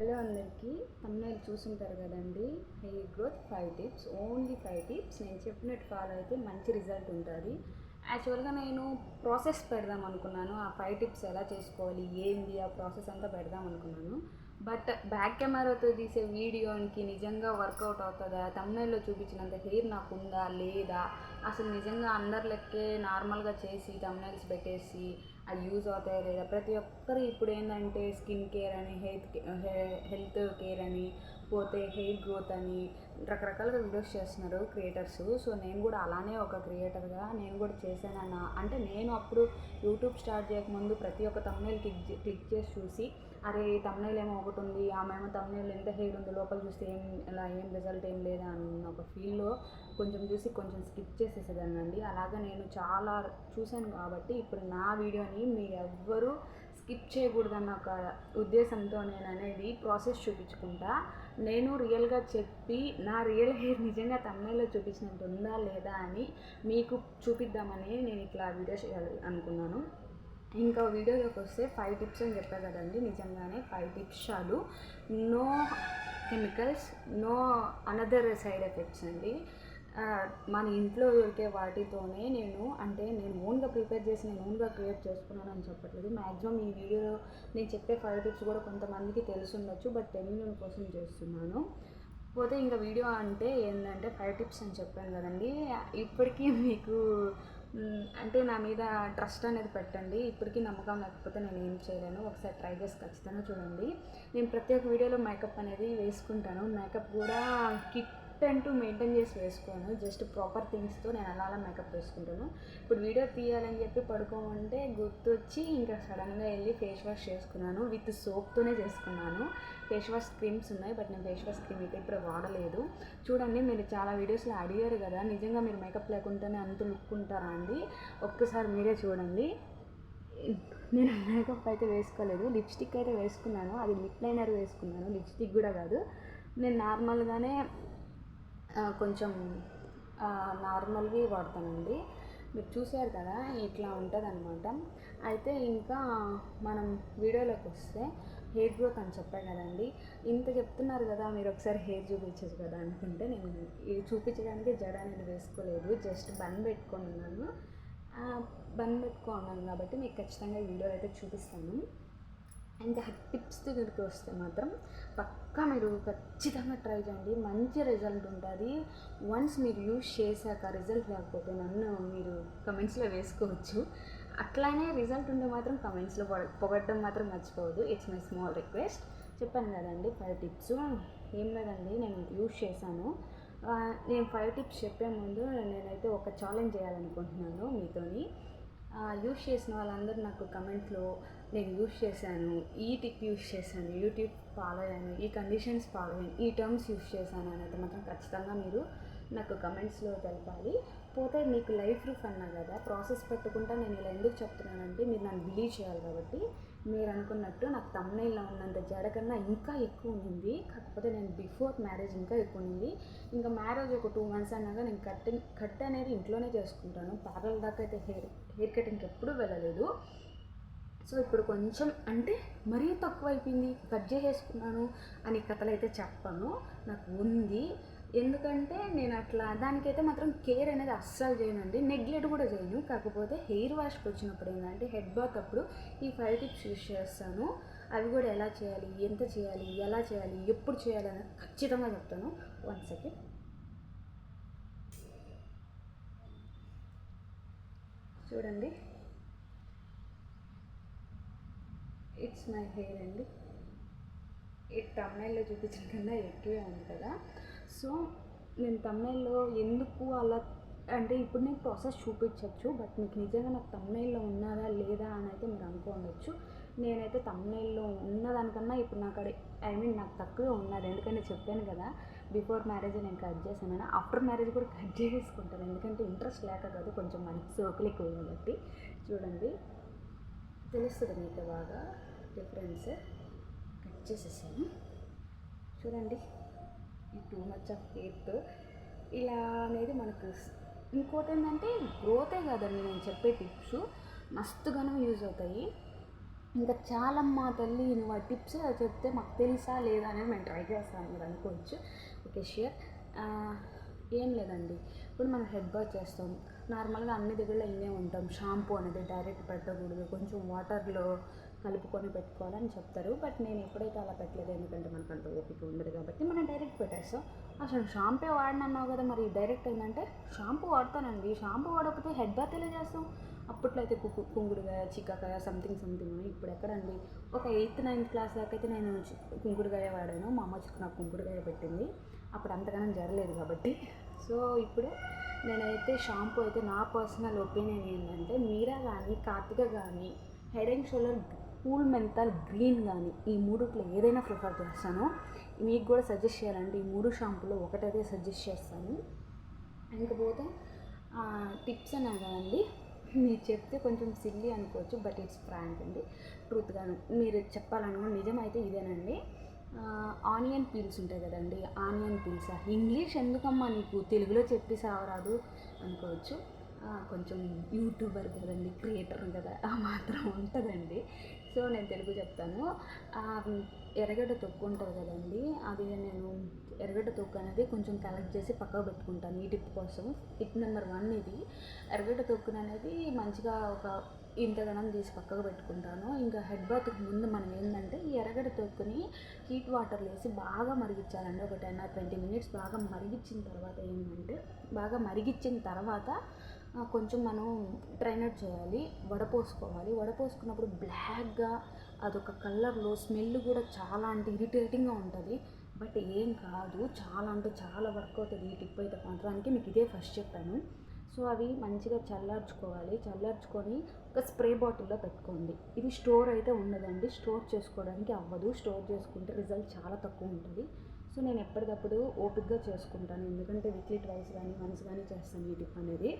Hello అందరికీ, తమ్ముళ్ళు చూసుంటారు కదండి. Hair growth 5 tips, only 5 tips. నేను చెప్పినట్టు ఫాలో అయితే మంచి రిజల్ట్ ఉంటుంది. యాక్చువల్గా నేను ప్రాసెస్ పెడదాం అనుకున్నాను. ఆ 5 టిప్స్ ఎలా చేసుకోవాలి, ఏంది ఆ ప్రాసెస్ అంతా పెడదాం అనుకున్నాను. బట్ బ్యాక్ కెమెరాతో తీసే వీడియోకి నిజంగా వర్కౌట్ అవుతుందా, తమ్ముళ్ళలో చూపించినంత హెయిర్ నాకు ఉందా లేదా, అసలు నిజంగా అందరి లెక్కే నార్మల్గా చేసి తమ్ముళ్ళస్ పెట్టేసి అది యూజ్ అవుతాయా లేదా. ప్రతి ఒక్కరు ఇప్పుడు ఏంటంటే స్కిన్ కేర్ అని, హెల్త్ కేర్ అని, పోతే హెయిర్ గ్రోత్ అని రకరకాలుగా వీడియోస్ చేస్తున్నారు క్రియేటర్స్. సో నేను కూడా అలానే ఒక క్రియేటర్గా నేను కూడా చేశానన్న, అంటే నేను అప్పుడు యూట్యూబ్ స్టార్ట్ చేయకముందు ప్రతి ఒక్క తమ్ముళ్ళ క్లిక్ చేసి చూసి, అరే తమ్ముళ్ళు ఏమో ఒకటి ఉంది, ఆమెమో తమ్ముళ్ళు ఎంత హెయిర్ ఉందో లోపల చూస్తే ఏం రిజల్ట్ ఏం లేదా అన్న ఒక ఫీల్లో కొంచెం చూసి కొంచెం స్కిప్ చేసేసేదానండి. అలాగా నేను చాలా చూశాను కాబట్టి ఇప్పుడు నా వీడియోని మీరు ఎవ్వరూ స్కిప్ చేయకూడదన్న ఒక ఉద్దేశంతో నేను అనేది ప్రాసెస్ చూపించుకుంటా. నేను రియల్గా చెప్పి నా రియల్ హెయిర్ నిజంగా తమ్ముళ్ళలో చూపించినట్టు ఉందా లేదా అని మీకు చూపిద్దామని నేను ఇట్లా వీడియో చేయాలి అనుకున్నాను. ఇంకా వీడియోలోకి వస్తే 5 టిప్స్ అని చెప్పాను కదండి. నిజంగానే 5 టిప్స్ చాలు. No chemicals, no another side effects అండి. మన ఇంట్లో దొరికే వాటితోనే నేను ఓన్గా ప్రిపేర్ చేసి నేను ఓన్గా క్రియేట్ చేసుకున్నాను అని చెప్పట్లేదు. మ్యాక్సిమం ఈ వీడియోలో నేను చెప్పే 5 టిప్స్ కూడా కొంతమందికి తెలుసుండొచ్చు, బట్ తెలియని కోసం చేస్తున్నాను. పోతే ఇంకా వీడియో అంటే ఏంటంటే 5 టిప్స్ అని చెప్పాను కదండి. ఇప్పటికీ మీకు అంటే నా మీద ట్రస్ట్ అనేది పెట్టండి. ఇప్పటికీ నమ్మకం లేకపోతే నేను ఏం చేయలేను. ఒకసారి ట్రై చేసి ఖచ్చితంగా చూడండి. నేను ప్రతి ఒక్క వీడియోలో మేకప్ అనేది వేసుకుంటాను. మేకప్ కూడా కిట్ అంటూ మెయింటైన్ చేసి వేసుకోను. జస్ట్ ప్రాపర్ థింగ్స్తో నేను అలా మేకప్ వేసుకుంటాను. ఇప్పుడు వీడియో తీయాలని చెప్పి పడుకోమంటే గుర్తొచ్చి ఇంకా సడన్గా వెళ్ళి ఫేస్ వాష్ చేసుకున్నాను. విత్ సోప్తోనే చేసుకున్నాను. ఫేస్ వాష్ క్రీమ్స్ ఉన్నాయి, బట్ నేను ఫేస్ వాష్ క్రీమ్ అయితే ఇప్పుడు వాడలేదు. చూడండి, మీరు చాలా వీడియోస్లో అడిగారు కదా, నిజంగా మీరు మేకప్ లేకుండానే అంత లుక్ ఉంటారా అండి. ఒక్కసారి మీరే చూడండి. నేను మేకప్ అయితే వేసుకోలేదు. లిప్స్టిక్ అయితే వేసుకున్నాను. అది లిప్ లైనర్ వేసుకున్నాను, లిప్స్టిక్ కూడా కాదు. నేను నార్మల్గానే కొంచెం నార్మల్వి వాడతానండి. మీరు చూసారు కదా, ఇట్లా ఉంటుంది అనమాట. అయితే ఇంకా మనం వీడియోలోకి వస్తే హెయిర్ గ్రోత్ అని చెప్పాను కదండి. ఇంత చెప్తున్నారు కదా, మీరు ఒకసారి హెయిర్ చూపించచ్చు కదా అనుకుంటే నేను ఇది చూపించడానికి జడ అనేది వేసుకోలేదు. జస్ట్ బన్ పెట్టుకున్నాను. బన్ పెట్టుకున్నాను కాబట్టి మీకు ఖచ్చితంగా ఈ వీడియో అయితే చూపిస్తాను. ఇంకా టిప్స్ దగ్గరికి వస్తే మాత్రం పక్కా మీరు ఖచ్చితంగా ట్రై చేయండి. మంచి రిజల్ట్ ఉంటుంది. వన్స్ మీరు యూజ్ చేశాక రిజల్ట్ లేకపోతే నన్ను మీరు కమెంట్స్లో వేసుకోవచ్చు. అట్లానే రిజల్ట్ ఉంటే మాత్రం కమెంట్స్లో పొగడడం మాత్రం మర్చిపోవద్దు. It's my small request. చెప్పాను కదండి 5 టిప్స్. ఏం లేదండి, నేను యూజ్ చేశాను. నేను 5 టిప్స్ చెప్పే ముందు నేనైతే ఒక ఛాలెంజ్ చేయాలనుకుంటున్నాను మీతోని. యూజ్ చేసిన వాళ్ళందరూ నాకు కమెంట్లో నేను యూజ్ చేశాను, ఈ టిప్ యూజ్ చేశాను, యూట్యూబ్ ఫాలో అయ్యాను, ఈ కండిషన్స్ ఫాలో అయ్యాను, ఈ టర్మ్స్ యూజ్ చేశాను అనేది మాత్రం ఖచ్చితంగా మీరు నాకు కమెంట్స్లో తెలపాలి. పోతే మీకు లైఫ్ ప్రూఫ్ అన్నా కదా, ప్రాసెస్ పెట్టుకుంటా నేను ఇలా ఎందుకు చెప్తున్నానంటే మీరు నన్ను బిలీవ్ చేయాలి కాబట్టి. మీరు అనుకున్నట్టు నాకు తమ్ముళ్ళలో ఉన్నంత జడ కన్నా ఇంకా ఎక్కువ ఉంది. కాకపోతే నేను బిఫోర్ మ్యారేజ్ ఇంకా ఎక్కువ ఉంది. ఇంకా మ్యారేజ్ ఒక 2 మంత్స్ అన్నాక నేను కట్ అనేది ఇంట్లోనే చేసుకుంటాను. పార్లర్ దాకా అయితే హెయిర్ కటింగ్కి ఎప్పుడూ వెళ్ళలేదు. సో ఇప్పుడు కొంచెం అంటే మరీ తక్కువ అయిపోయింది, కట్ చేసేసుకున్నాను అని కథలు అయితే చెప్పను. నాకు ఉంది. ఎందుకంటే నేను అట్లా దానికైతే మాత్రం కేర్ అనేది అస్సలు చేయనండి, నెగ్లెక్ట్ కూడా చేయను. కాకపోతే హెయిర్ వాష్కి వచ్చినప్పుడు ఏంటంటే హెడ్ బాత్ అప్పుడు ఈ 5 టిప్స్ యూజ్ చేస్తాను. అవి కూడా ఎలా చేయాలి, ఎంత చేయాలి, ఎలా చేయాలి, ఎప్పుడు చేయాలి అనేది ఖచ్చితంగా చెప్తాను. 1 సెకండ్. చూడండి, ఇట్స్ మై హెయిర్ అండి. ఈ తమ్ముళ్ళలో చూపించిన కన్నా ఎక్కువే ఉంది కదా. సో నేను తమ్ముళ్ళలో ఎందుకు అలా అంటే ఇప్పుడు నేను ప్రాసెస్ చూపించవచ్చు, బట్ మీకు నిజంగా నాకు తమ్ముళ్ళలో ఉన్నదా లేదా అని అయితే మీరు అనుకోవచ్చు. నేనైతే తమ్ముళ్ళలో ఉన్నదానికన్నా ఇప్పుడు నాకు నాకు తక్కువే ఉన్నది. ఎందుకంటే చెప్పాను కదా, బిఫోర్ మ్యారేజ్ నేను కట్ చేశాను. ఆఫ్టర్ మ్యారేజ్ కూడా కట్ చేసుకుంటాను, ఎందుకంటే ఇంట్రెస్ట్ లేక కాదు, కొంచెం మనకి సోకులు ఎక్కువ కాబట్టి. చూడండి, తెలుస్తుంది మీకు బాగా డిఫరెన్స్. కట్ చేసేసాను. చూడండి, ఈ 2 మచ్ ఆఫ్ హెయిర్తో ఇలా అనేది మనకు. ఇంకోటి ఏంటంటే గ్రోతే కాదండి, నేను చెప్పే టిప్స్ మస్తుగానే యూజ్ అవుతాయి. ఇంకా చాలమ్మా తల్లి నువ్వు ఆ టిప్స్ చెప్తే మాకు తెలుసా లేదా అనేది మేము ట్రై చేస్తాను మీరు అనుకోవచ్చు. Okay sure. ఏం లేదండి, ఇప్పుడు మనం హెడ్ బాత్ చేస్తాం, నార్మల్గా అన్ని దగ్గరలో ఇన్నే ఉంటాం, షాంపూ అనేది డైరెక్ట్ పెట్టకూడదు, కొంచెం వాటర్లో కలుపుకొని పెట్టుకోవాలని చెప్తారు. బట్ నేను ఎప్పుడైతే అలా పెట్టలేదు, ఎందుకంటే మనకు అంత ఓపిక ఉండదు కాబట్టి మనం డైరెక్ట్ పెట్టేస్తాం. అసలు షాంపూ వాడినన్నావు కదా, మరి డైరెక్ట్ ఏంటంటే షాంపూ వాడతానండి, షాంపూ వాడకపోతే హెడ్ బాత్ ఎలా చేస్తాం? అప్పట్లో అయితే కుంకుడుకాయ, చిక్కకాయ సంథింగ్ ఇప్పుడు ఎక్కడండి. ఒక 8th 9th క్లాస్ దాకా అయితే నేను కుంకుడుకాయ వాడాను, మా అమ్మ నాకు కుంకుడుకాయ పెట్టింది, అప్పుడు అంతగానం జరగలేదు కాబట్టి. సో ఇప్పుడు నేనైతే షాంపూ అయితే నా పర్సనల్ ఒపీనియన్ ఏంటంటే మీరా కానీ కార్తిక కానీ head and shoulder cool menthol green కానీ ఈ మూడిట్లో ఏదైనా ప్రిఫర్ చేస్తాను. మీకు కూడా సజెస్ట్ చేయాలంటే ఈ 3 షాంపూలో ఒకటైతే సజెస్ట్ చేస్తాను. ఇంకపోతే టిప్స్ అన్నా కదండి, మీరు చెప్తే కొంచెం సిల్లీ అనుకోవచ్చు, బట్ ఇట్స్ ఫ్రాంక్ అండి, ట్రూత్గాను మీరు చెప్పాలనుకున్న నిజమైతే ఇదేనండి. ఆనియన్ పీల్స్ ఉంటాయి కదండి, ఆనియన్ పీల్స్ ఇంగ్లీష్ ఎందుకమ్మా నీకు, తెలుగులో చెప్పి సావరాదు అనుకోవచ్చు. కొంచెం యూట్యూబర్ కదండి, క్రియేటర్ కదా, ఆ మాత్రం ఉంటుందండి. సో నేను తెలుగు చెప్తాను. ఎర్రగడ్డ తొక్కు ఉంటుంది కదండి, అది నేను ఎర్రగడ్డ తొక్కు అనేది కొంచెం కలెక్ట్ చేసి పక్కకు పెట్టుకుంటాను ఈ టిప్ కోసం. టిప్ నెంబర్ 1 ఇది. ఎర్రగడ్డ తొక్కును అనేది మంచిగా ఒక ఇంతగనం తీసి పక్కకు పెట్టుకుంటాను. ఇంకా హెడ్ బాత్కి ముందు మనం ఏంటంటే ఈ ఎర్రగడ్డ తొక్కుని హీట్ వాటర్లో వేసి బాగా మరిగించాలండి, ఒక 10 or 20 minutes బాగా మరిగించిన తర్వాత ఏంటంటే, బాగా మరిగించిన తర్వాత కొంచెం మనం డ్రైనేట్ చేయాలి, వడపోసుకోవాలి. వడపోసుకున్నప్పుడు బ్లాక్గా అదొక కలర్లో స్మెల్ కూడా చాలా అంటే ఇరిటేటింగ్గా ఉంటుంది. బట్ ఏం కాదు, చాలా అంటే చాలా వర్క్ అవుతుంది ఈ టిప్ అయితే మాత్రానికి. మీకు ఇదే ఫస్ట్ చెప్పాను. సో అవి మంచిగా చల్లార్చుకోవాలి. చల్లార్చుకొని ఒక స్ప్రే బాటిల్లో పెట్టుకోండి. ఇది స్టోర్ అయితే ఉండదండి, స్టోర్ చేసుకోవడానికి అవ్వదు, స్టోర్ చేసుకుంటే రిజల్ట్ చాలా తక్కువ ఉంటుంది. సో నేను ఎప్పటికప్పుడు ఓపిక్గా చేసుకుంటాను, ఎందుకంటే వీక్లీ ట్వైస్ కానీ వన్స్ కానీ చేస్తాను ఈ టిప్ అనేది.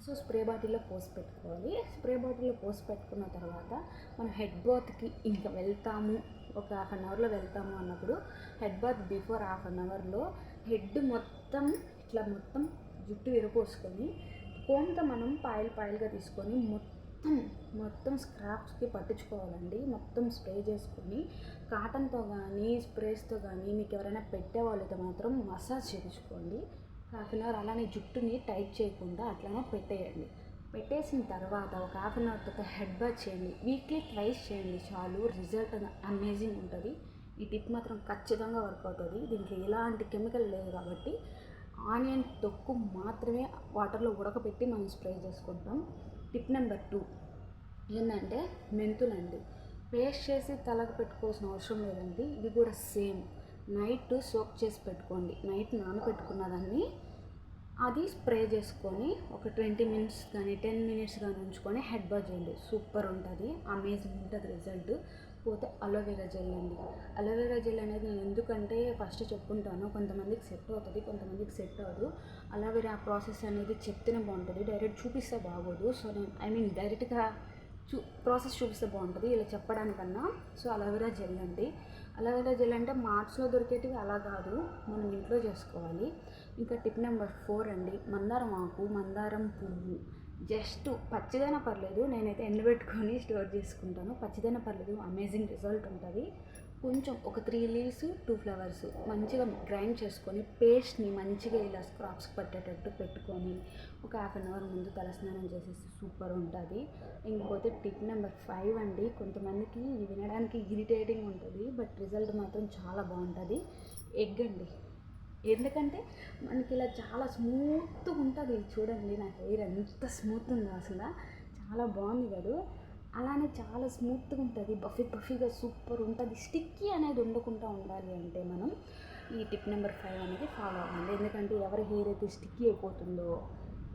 సో స్ప్రే బాటిల్లో పోసి పెట్టుకోవాలి. స్ప్రే బాటిల్లో పోసి పెట్టుకున్న తర్వాత మనం హెడ్ బాత్కి ఇంకా వెళ్తాము, ఒక 1/2 అవర్లో వెళ్తాము అన్నప్పుడు హెడ్ బాత్ బిఫోర్ 1/2 అవర్లో హెడ్ మొత్తం ఇట్లా మొత్తం జుట్టు విరపోసుకొని కోంత మనం పాయలుగా తీసుకొని మొత్తం స్క్రాప్స్కి పట్టించుకోవాలండి. మొత్తం స్ప్రే చేసుకొని కాటన్తో కానీ స్ప్రేస్తో కానీ మీకు ఎవరైనా పెట్టేవాళ్ళైతే మాత్రం మసాజ్ చేయించుకోండి. 1/2 అవర్ అలానే జుట్టుని టైట్ చేయకుండా అట్లానే పెట్టేయండి. పెట్టేసిన తర్వాత ఒక 1/2 అవర్ తర్వాత హెడ్ బాత్ చేయండి. వీక్లీ ట్వైస్ చేయండి చాలు, రిజల్ట్ అమేజింగ్ ఉంటుంది. ఈ టిప్ మాత్రం ఖచ్చితంగా వర్క్ అవుతుంది. దీనికి ఎలాంటి కెమికల్ లేదు కాబట్టి ఆనియన్ తొక్కు మాత్రమే వాటర్లో ఉడకపెట్టి మనం స్ప్రే చేసుకుంటాం. టిప్ నెంబర్ 2 ఏంటంటే మెంతులండి. పేస్ట్ చేసి తలకు పెట్టుకోవాల్సిన అవసరం లేదండి. ఇది కూడా సేమ్, నైట్ సోక్ చేసి పెట్టుకోండి. నైట్ నానబెట్టుకున్న దాన్ని అది స్ప్రే చేసుకొని ఒక 20 minutes కానీ 10 minutes కానీ ఉంచుకొని హెడ్ బాత్ చేయండి. సూపర్ ఉంటుంది, అమేజింగ్ ఉంటుంది రిజల్ట్. పోతే అలోవెరా జెల్ అండి. అలోవెరా జెల్ అనేది నేను ఎందుకంటే ఫస్ట్ చెప్పుకుంటాను, కొంతమందికి సెట్ అవుతుంది, కొంతమందికి సెట్ అవ్వదు. అలోవెరా ప్రాసెస్ అనేది చెప్తేనే బాగుంటుంది, డైరెక్ట్ చూపిస్తే బాగోదు. సో నేను డైరెక్ట్గా ప్రాసెస్ చూపిస్తే బాగుంటుంది ఇలా చెప్పడానికన్నా. సో అలోవెరా జెల్ అండి. అలోవెరా జెల్ అంటే మార్ట్స్లో దొరికేటివి అలా కాదు, మనం ఇంట్లో చేసుకోవాలి. ఇంకా టిప్ నెంబర్ 4 అండి, మందారం ఆకు, మందారం పువ్వు. జస్ట్ పచ్చిదైనా పర్లేదు, నేనైతే ఎండబెట్టుకొని స్టోర్ చేసుకుంటాను, పచ్చిదైనా పర్లేదు, అమేజింగ్ రిజల్ట్ ఉంటుంది. కొంచెం ఒక 3 leaves 2 flowers మంచిగా గ్రైండ్ చేసుకొని పేస్ట్ని మంచిగా ఇలా స్క్రాప్స్ పట్టేటట్టు పెట్టుకొని ఒక 1/2 అవర్ ముందు తలస్నానం చేసేసి సూపర్ ఉంటుంది. ఇంకపోతే టిప్ నెంబర్ 5 అండి, కొంతమందికి వినడానికి ఇరిటేటింగ్ ఉంటుంది, బట్ రిజల్ట్ మాత్రం చాలా బాగుంటుంది. ఎగ్ అండి. ఎందుకంటే మనకి ఇలా చాలా స్మూత్గా ఉంటుంది. చూడండి నా హెయిర్ ఎంత స్మూత్ ఉందో, అసలు చాలా బాగుంది కదా. అలానే చాలా స్మూత్గా ఉంటుంది, బఫీగా సూపర్ ఉంటుంది. స్టిక్కీ అనేది ఉండకుండా ఉండాలి అంటే మనం ఈ టిప్ నెంబర్ 5 అనేది ఫాలో అవ్వండి. ఎందుకంటే ఎవరి హెయిర్ అయితే స్టిక్కీ అయిపోతుందో,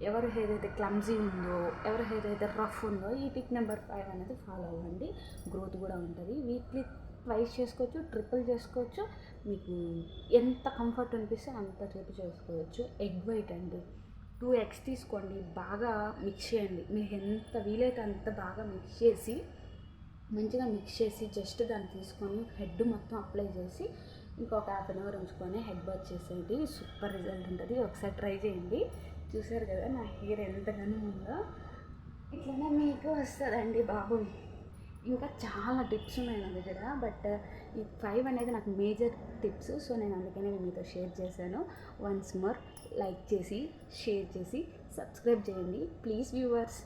ఎవరి హెయిర్ అయితే క్లమ్జీ ఉందో, ఎవరి హెయిర్ అయితే రఫ్ ఉందో, ఈ టిప్ నెంబర్ 5 అనేది ఫాలో అవ్వండి. గ్రోత్ కూడా ఉంటుంది. వీక్లీ ట్వైస్ చేసుకోవచ్చు, ట్రిపుల్ చేసుకోవచ్చు, మీకు ఎంత కంఫర్ట్ అనిపిస్తే అంత ట్రిప్ చేసుకోవచ్చు. ఎగ్ వైట్ అండి, 2 eggs తీసుకోండి, బాగా మిక్స్ చేయండి. మీకు ఎంత వీలైతే అంత బాగా మంచిగా మిక్స్ చేసి జస్ట్ దాన్ని తీసుకొని హెడ్ మొత్తం అప్లై చేసి ఇంకొక 1/2 అవర్ ఉంచుకొని హెడ్ బాత్ చేసేది. సూపర్ రిజల్ట్ ఉంటుంది, ఒకసారి ట్రై చేయండి. చూసారు కదా నా హెయిర్ ఎంతగానో ఉందో, ఇట్లనే మీకు వస్తుందండి బాబు. ఇంకా చాలా టిప్స్ ఉన్నాయి నా దగ్గర, బట్ ఈ 5 అనేది నాకు మేజర్ టిప్స్. సో నేను అందుకనే మీతో షేర్ చేశాను. వన్స్ మోర్ లైక్ చేసి, షేర్ చేసి, సబ్స్క్రైబ్ చేయండి ప్లీజ్ వ్యూవర్స్.